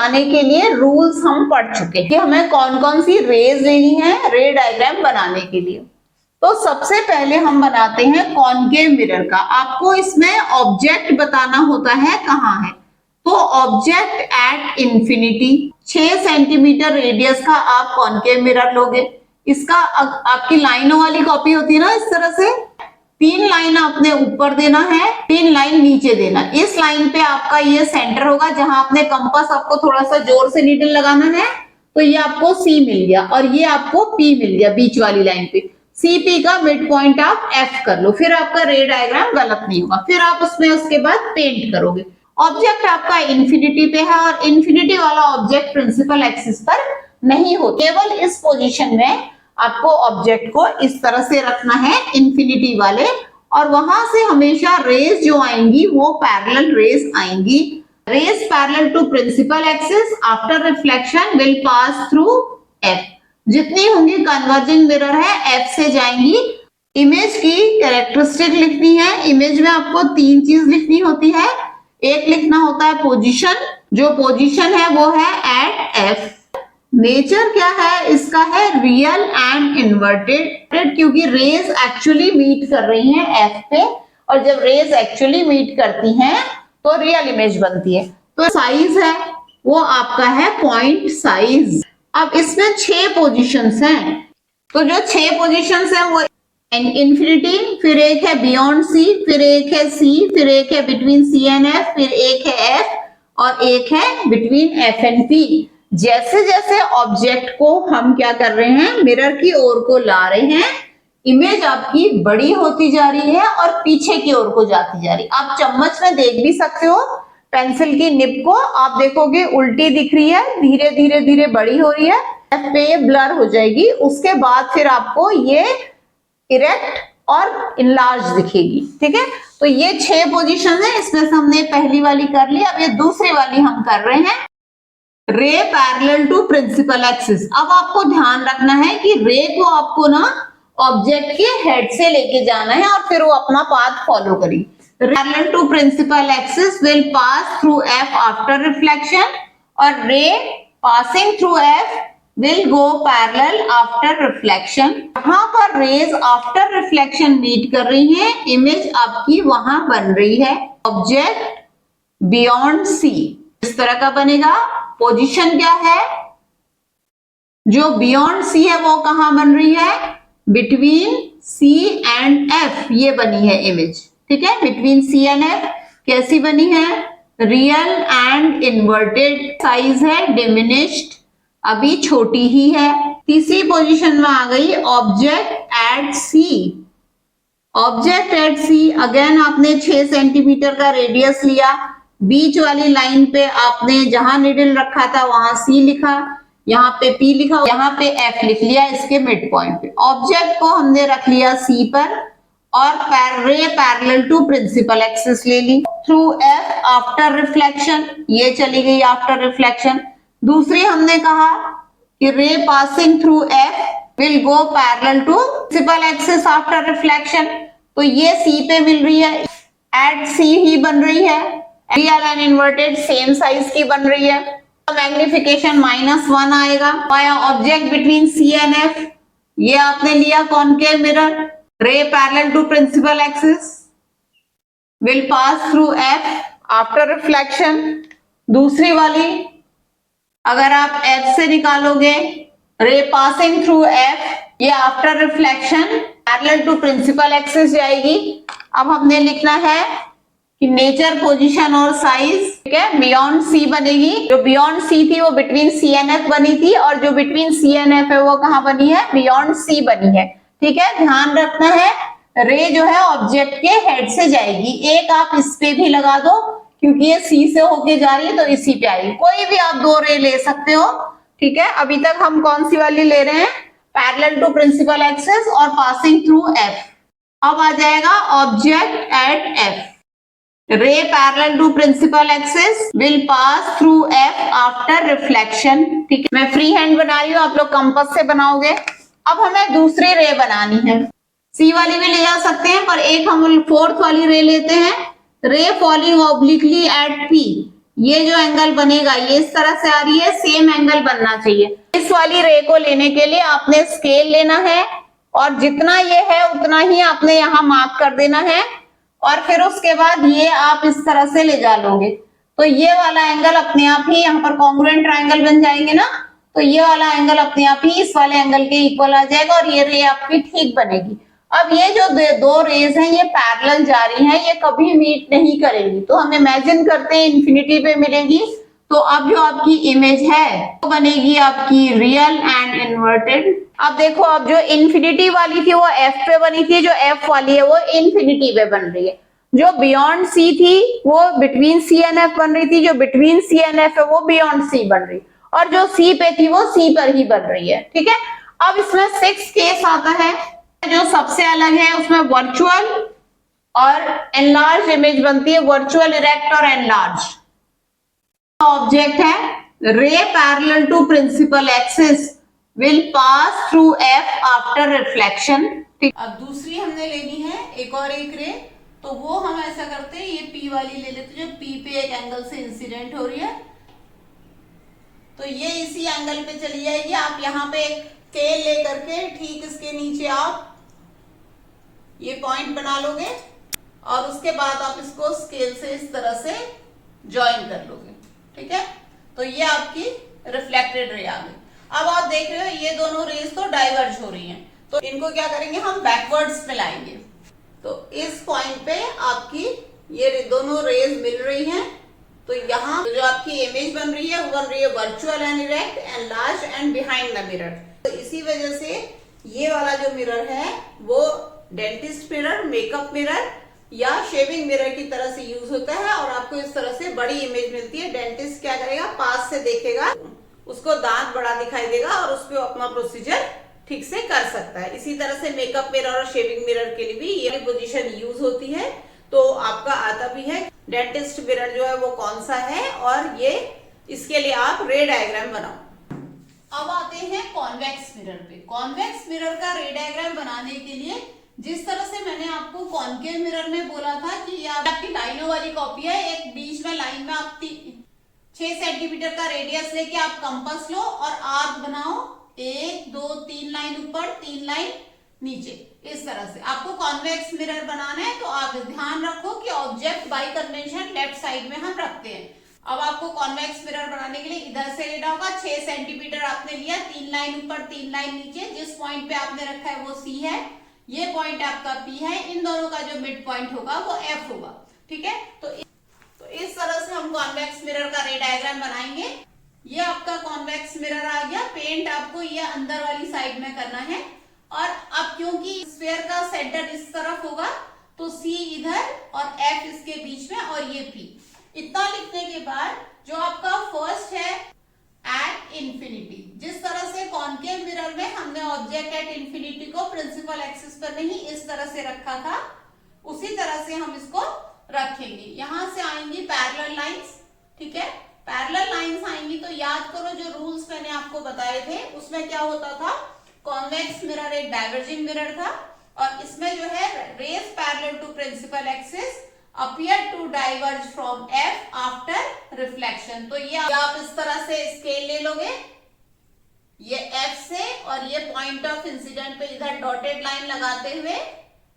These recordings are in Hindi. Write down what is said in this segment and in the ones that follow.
बनाने के लिए रूल्स हम पढ़ चुके हैं कि हमें कौन कौन सी रेज लेनी है रे डायग्राम बनाने के लिए। तो सबसे पहले हम बनाते हैं कॉनकेव मिरर का। आपको इसमें ऑब्जेक्ट बताना होता है कहाँ है, तो object at infinity 6 centimetre radius का आप कॉनकेव मिरर लोगे। इसका आपकी लाइनों वाली कॉपी होती है ना, इस तरह से 3 लाइन आपने ऊपर देना है, 3 लाइन नीचे देना। इस लाइन पे आपका ये सेंटर होगा, जहां आपने कंपास आपको थोड़ा सा जोर से नीडल लगाना है, तो ये आपको सी मिल गया और ये आपको पी मिल गया बीच वाली लाइन पे। सी पी का मिड पॉइंट आप एफ कर लो, फिर आपका रे डायग्राम गलत नहीं होगा। फिर आप उसमें उसके बाद पेंट करोगे। ऑब्जेक्ट आपका इन्फिनिटी पे है और इन्फिनिटी वाला ऑब्जेक्ट प्रिंसिपल एक्सिस पर नहीं हो, केवल इस पोजीशन में आपको ऑब्जेक्ट को इस तरह से रखना है इन्फिनिटी वाले, और वहां से हमेशा रेज जो आएंगी वो पैरेलल रेज आएंगी। Rays parallel to principal axis after reflection will pass through F. जितनी होंगी कन्वर्जिंग मिरर है एफ से जाएंगी। इमेज की कैरेक्टरिस्टिक लिखनी है। इमेज में आपको 3 चीज लिखनी होती है। एक लिखना होता है पोजीशन, जो पोजीशन है वो है एट एफ। नेचर क्या है इसका, है रियल एंड इन्वर्टेड, क्योंकि रेज एक्चुअली मीट कर रही हैं एफ पे, और जब रेज एक्चुअली मीट करती हैं तो रियल इमेज बनती है। तो साइज है वो आपका है पॉइंट साइज। अब इसमें 6 पोजीशंस हैं, तो जो 6 पोजीशंस हैं वो इन्फिनिटी, फिर एक है बियॉन्ड सी, फिर एक है सी, फिर एक है बिटवीन सी एंड एफ, फिर एक है एफ और एक है बिटवीन एफ एंड पी। जैसे जैसे ऑब्जेक्ट को हम क्या कर रहे हैं, मिरर की ओर को ला रहे हैं, इमेज आपकी बड़ी होती जा रही है और पीछे की ओर को जाती जा रही है। आप चम्मच में देख भी सकते हो, पेंसिल की निब को आप देखोगे उल्टी दिख रही है, धीरे धीरे धीरे बड़ी हो रही है, एफ पे ब्लर हो जाएगी, उसके बाद फिर आपको ये इरेक्ट और इनलार्ज दिखेगी। ठीक है, तो ये 6 पोजीशन है, इसमें से हमने पहली वाली कर ली। अब ये दूसरी वाली हम कर रहे हैं, रे पैरेलल टू प्रिंसिपल एक्सिस। अब आपको ध्यान रखना है कि रे को आपको ना ऑब्जेक्ट के हेड से लेके जाना है और फिर वो अपना पाथ फॉलो करेगी। Parallel to principal axis will pass through F after reflection, और ray passing through F will go parallel after reflection। यहाँ पर रेज आफ्टर रिफ्लेक्शन मीट कर रही है, इमेज आपकी वहां बन रही है ऑब्जेक्ट बियॉन्ड सी। इस तरह का बनेगा। पोजीशन क्या है, जो बियॉन्ड सी है वो कहां बन रही है, बिटवीन सी एंड एफ ये बनी है इमेज। ठीक है, बिटवीन सी एंड एफ कैसी बनी है, रियल एंड इन्वर्टेड। साइज है डिमिनिश्ड, अभी छोटी ही है। तीसरी पोजीशन में आ गई object at C. Object at C, again आपने 6 सेंटीमीटर का रेडियस लिया, बीच वाली लाइन पे आपने जहां निडल रखा था वहां सी लिखा, यहाँ पे पी लिखा, यहाँ पे एफ लिख लिया इसके मिड पॉइंट पे। ऑब्जेक्ट को हमने रख लिया सी पर और रे पैरेलल टू प्रिंसिपल एक्सिस ले ली थ्रू एफ आफ्टर रिफ्लेक्शन, ये चली गई आफ्टर रिफ्लेक्शन। दूसरी हमने कहा कि ray passing through F will go parallel to principal axis after reflection, तो ये सी पे मिल रही है, एट सी ही बन रही है, real and inverted same size की बन रही है। मैग्निफिकेशन -1 आएगा। पाया object between C and F, ये आपने लिया concave mirror, ray parallel to principal axis will pass through F after reflection. दूसरी वाली अगर आप एफ से निकालोगे, रे पासिंग थ्रू एफ, ये after reflection parallel to principal axis जाएगी। अब हमने लिखना है कि नेचर, पोजीशन और साइज, ठीक है, बियॉन्ड सी बनेगी। जो बियॉन्ड सी थी वो बिटवीन सी एंड एफ बनी थी, और जो बिटवीन सी एंड एफ है वो कहां बनी है, बियॉन्ड सी बनी है। ठीक है, ध्यान रखना है रे जो है ऑब्जेक्ट के हेड से जाएगी। एक आप इस पे भी लगा दो क्योंकि ये सी से होके जा रही है तो इसी पे आएगी। कोई भी आप 2 रे ले सकते हो। ठीक है, अभी तक हम कौन सी वाली ले रहे हैं, पैरेलल टू प्रिंसिपल एक्सिस और पासिंग थ्रू एफ। अब आ जाएगा object at F, ray parallel to principal axis will pass through F after reflection. ठीक है, मैं फ्री हैंड बना रही हूँ, आप लोग कंपास से बनाओगे। अब हमें दूसरी रे बनानी है, सी वाली भी ले जा सकते हैं पर एक हम 4th वाली रे लेते हैं। रे फॉलिंग ऑब्लिकली एट पी, ये जो एंगल बनेगा ये इस तरह से आ रही है, सेम एंगल बनना चाहिए। इस वाली रे को लेने के लिए आपने स्केल लेना है और जितना ये है उतना ही आपने यहाँ मार्क कर देना है और फिर उसके बाद ये आप इस तरह से ले जा लोगे तो ये वाला एंगल अपने आप ही यहाँ पर कॉन्ग्रुएंट ट्रायंगल बन जाएंगे ना, तो ये वाला एंगल अपने आप ही इस वाले एंगल के इक्वल आ जाएगा और ये रे आपकी ठीक बनेगी। अब ये जो दो रेज हैं ये पैरेलल जा रही हैं, ये कभी मीट नहीं करेंगी, तो हम इमेजिन करते हैं इन्फिनिटी पे मिलेंगी। तो अब जो आपकी इमेज है वो बनेगी आपकी रियल एंड इन्वर्टेड। अब देखो, अब जो इन्फिनिटी वाली थी वो एफ पे बनी थी, जो एफ वाली है वो इन्फिनिटी पे बन रही है। जो बियॉन्ड सी थी वो बिटवीन सी एंड एफ बन रही थी, जो बिटवीन सी एंड एफ है वो बियॉन्ड सी बन रही, और जो सी पे थी वो सी पर ही बन रही है। ठीक है, अब इसमें 6 केस आता है। जो सबसे अलग है उसमें वर्चुअल और एनलार्ज इमेज बनती है, वर्चुअल, इरेक्ट और एनलार्ज। ऑब्जेक्ट है ray parallel to principal axis will pass through F after reflection. अब दूसरी हमने लेनी है एक और एक रे, तो वो हम ऐसा करते हैं, ये पी वाली ले लेते हैं जो पी पे एक एंगल से इंसिडेंट हो रही है, तो ये इसी एंगल पे चली जाएगी। आप यहाँ पे स्केल लेकर के ठीक इसके नीचे आप ये पॉइंट बना लोगे और उसके बाद आप इसको स्केल से इस तरह से ज्वाइन कर लोगे। ठीक है, तो ये आपकी रिफ्लेक्टेड रे आ गई। अब आप देख रहे हो ये दोनों रेज तो डाइवर्ज हो रही हैं, तो इनको क्या करेंगे हम बैकवर्ड्स में लाएंगे। तो इस पॉइंट पे आपकी ये दोनों रेज मिल रही हैं, तो यहाँ जो आपकी इमेज बन रही है वो बन रही है virtual and erect and large and behind the mirror. तो इसी वजह से ये वाला जो मिरर है वो डेंटिस्ट मिरर, मेकअप मिरर या शेविंग मिरर की तरह से यूज होता है और आपको इस तरह से बड़ी इमेज मिलती है। डेंटिस्ट क्या करेगा, पास से देखेगा, उसको दांत बड़ा दिखाई देगा और उस पर अपना प्रोसीजर ठीक से कर सकता है। इसी तरह से मेकअप मिरर और शेविंग मिरर के लिए भी ये पोजीशन यूज होती है। तो आपका आता भी है डेंटिस्ट मिरर जो है वो कौन सा है, और ये इसके लिए आप रे डायग्राम बनाओ। अब आते हैं कॉन्वेक्स मिरर पे। कॉन्वेक्स मिरर का रे डायग्राम बनाने के लिए जिस तरह से मैंने आपको कॉन्केव मिरर में बोला था कि ये आपकी लाइनों वाली कॉपी है, एक बीच में लाइन में आप 6 सेंटीमीटर का रेडियस लेके आप कंपास लो और आर्क बनाओ, 1 2 3 लाइन ऊपर 3 लाइन नीचे, इस तरह से आपको कॉन्वेक्स मिरर बनाना है। तो आप ध्यान रखो कि object by convention left side में हम रखते हैं। अब आपको कॉन्वेक्स मिरर बनाने के लिए इधर से लेना होगा, 6 सेंटीमीटर आपने लिया, 3 लाइन ऊपर 3 लाइन नीचे, जिस पॉइंट पे आपने रखा है वो सी है, ये पॉइंट आपका पी है, इन दोनों का जो मिड पॉइंट होगा वो एफ होगा। ठीक है, तो इस तरह से हम कॉन्वेक्स मिरर का रे डायग्राम बनाएंगे। ये आपका कॉन्वेक्स मिरर आ गया। पेंट आपको ये अंदर वाली साइड में करना है, और अब क्योंकि स्फीयर का सेंटर इस तरफ होगा तो सी इधर और एफ इसके बीच में और ये पी। इतना लिखने के बाद जो आपका फर्स्ट है एट इन्फिनिटी, जिस तरह से कॉन्केव मिरर में हमने ऑब्जेक्ट एट इन्फिनिटी को प्रिंसिपल एक्सिस पर नहीं इस तरह से रखा था, उसी तरह से हम इसको रखेंगे। यहां से आएंगी पैरेलल लाइंस। ठीक है, पैरेलल लाइंस आएंगी तो याद करो जो रूल्स मैंने आपको बताए थे उसमें क्या होता था, कॉन्वेक्स मिरर एक डाइवर्जिंग मिरर था और इसमें जो है rays parallel to principal axis appear to diverge from F after reflection। तो ये आप इस तरह से स्केल ले लोगे, ये F से और ये पॉइंट ऑफ इंसिडेंट पे इधर डॉटेड लाइन लगाते हुए,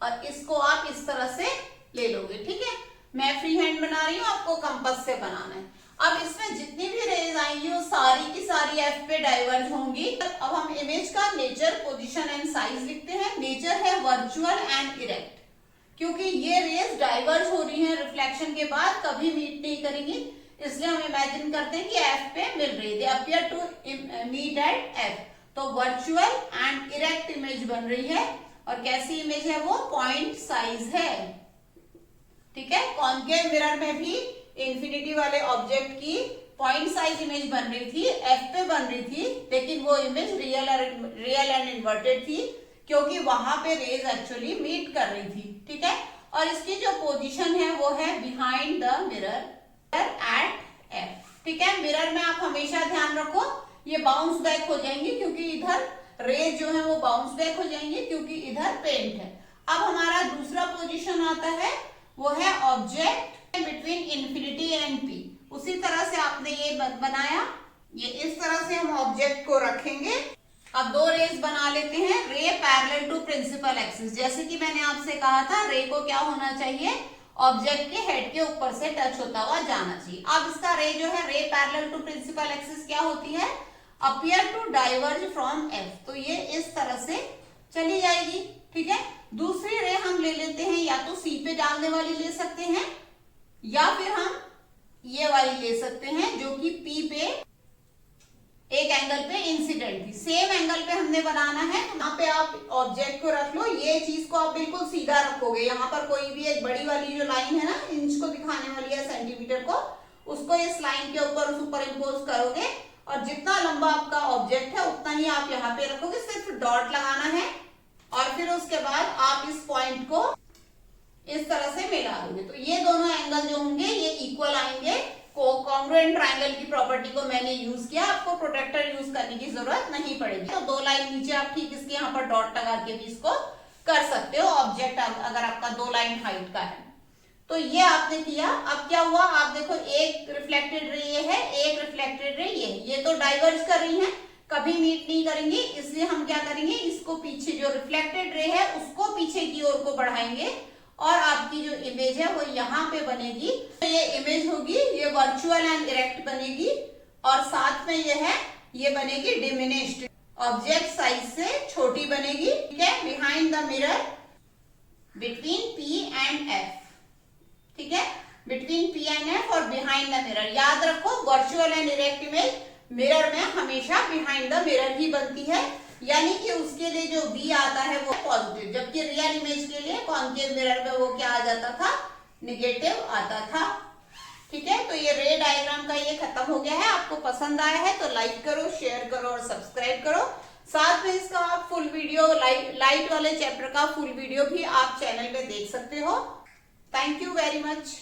और इसको आप इस तरह से ले लोगे। ठीक है, मैं फ्री हैंड बना रही हूँ, आपको कंपास से बनाना है। अब इसमें जितनी भी रेज आएंगी वो सारी की सारी F पे डाइवर्ज होंगी। अब हम इमेज का नेचर, पोजीशन एंड साइज लिखते हैं। नेचर है वर्चुअल एंड इरेक्ट, क्योंकि ये रेज डाइवर्ज हो रही है रिफ्लेक्शन के बाद, कभी मीट नहीं करेंगी, इसलिए हम इमेजिन करते हैं कि एफ पे मिल रही है, they appear to meet at F. तो वर्चुअल एंड इरेक्ट इमेज बन रही है, और कैसी इमेज है वो, पॉइंट साइज है। ठीक है, कॉन्केव मिरर में भी इंफिनिटी वाले ऑब्जेक्ट की पॉइंट साइज इमेज बन रही थी, एफ पे बन रही थी, लेकिन वो इमेज रियल एंड इन्वर्टेड थी क्योंकि वहां पे रेज एक्चुअली मीट कर रही थी। ठीक है, और इसकी जो पोजीशन है वो है behind the mirror at F. ठीक है, मिरर में आप हमेशा ध्यान रखो ये बाउंस बैक हो जाएंगी, क्योंकि इधर रेज जो है वो बाउंस बैक हो जाएंगी क्योंकि इधर पेंट है। अब हमारा दूसरा पोजीशन आता है वो है object between infinity and P. उसी तरह से आपने ये बनाया, ये इस तरह से हम ऑब्जेक्ट को रखेंगे। अब दो रेज बना लेते हैं, रे पैरेलल टू प्रिंसिपल एक्सिस। जैसे कि मैंने आपसे कहा था, रे को क्या होना चाहिए, ऑब्जेक्ट के हेड के ऊपर से टच होता हुआ जाना चाहिए। अब इसका रे जो है, ray parallel to principal axis क्या होती है, appear to diverge from F. तो ये इस तरह से चली जाएगी, ठीक है। दूसरी रे हम ले लेते हैं, या तो सी पे डालने वाली ले सकते हैं, या फिर हम ये वाली ले सकते हैं जो कि पी पे एक एंगल पे इंसिडेंट थी। सेम एंगल पे हमने बनाना है, तो यहाँ पे आप ऑब्जेक्ट को रख लो। ये चीज को आप बिल्कुल सीधा रखोगे, यहाँ पर कोई भी एक बड़ी वाली जो लाइन है ना, इंच को दिखाने वाली है सेंटीमीटर को, उसको इस लाइन के ऊपर सुपर इम्पोज करोगे, और जितना लंबा आपका ऑब्जेक्ट है उतना ही आप यहाँ पे रखोगे। सिर्फ डॉट लगाना है, और फिर उसके बाद आप इस पॉइंट को इस तरह से मिला दोगे। तो ये दोनों एंगल जो होंगे ये इक्वल आएंगे। कॉन्ग्रुएंट ट्रायंगल की प्रॉपर्टी को मैंने यूज किया, आपको प्रोटेक्टर यूज करने की जरूरत नहीं पड़ेगी। तो दो लाइन नीचे आप ठीक इसके यहाँ पर डॉट लगा के भी इसको कर सकते हो, ऑब्जेक्ट अगर आपका 2 लाइन हाइट का है। तो ये आपने किया। अब क्या हुआ, आप देखो, एक रिफ्लेक्टेड रे ये है, एक रिफ्लेक्टेड रे ये तो डाइवर्ज कर रही है, कभी मीट नहीं करेंगे। इसलिए हम क्या करेंगे, इसको पीछे, जो रिफ्लेक्टेड रे है उसको पीछे की ओर को बढ़ाएंगे, और आपकी जो इमेज है वो यहाँ पे बनेगी। तो ये इमेज होगी, ये वर्चुअल एंड इरेक्ट बनेगी, और साथ में ये है, ये बनेगी डिमिनिश्ड, ऑब्जेक्ट साइज से छोटी बनेगी, ठीक है। Behind the mirror between P and F, ठीक है, बिटवीन पी एंड एफ और बिहाइंड द मिरर। याद रखो, virtual and erect image mirror में हमेशा बिहाइंड द मिरर ही बनती है, यानी कि उसके लिए जो V आता है वो पॉजिटिव, जबकि रियल इमेज के लिए कॉन्केव मिरर में वो क्या आ जाता था, नेगेटिव आता था, ठीक है। तो ये रे डायग्राम का ये खत्म हो गया है। आपको पसंद आया है तो लाइक करो, शेयर करो और सब्सक्राइब करो। साथ में इसका आप फुल वीडियो, लाइट वाले चैप्टर का फुल वीडियो भी आप चैनल में देख सकते हो। Thank you very much.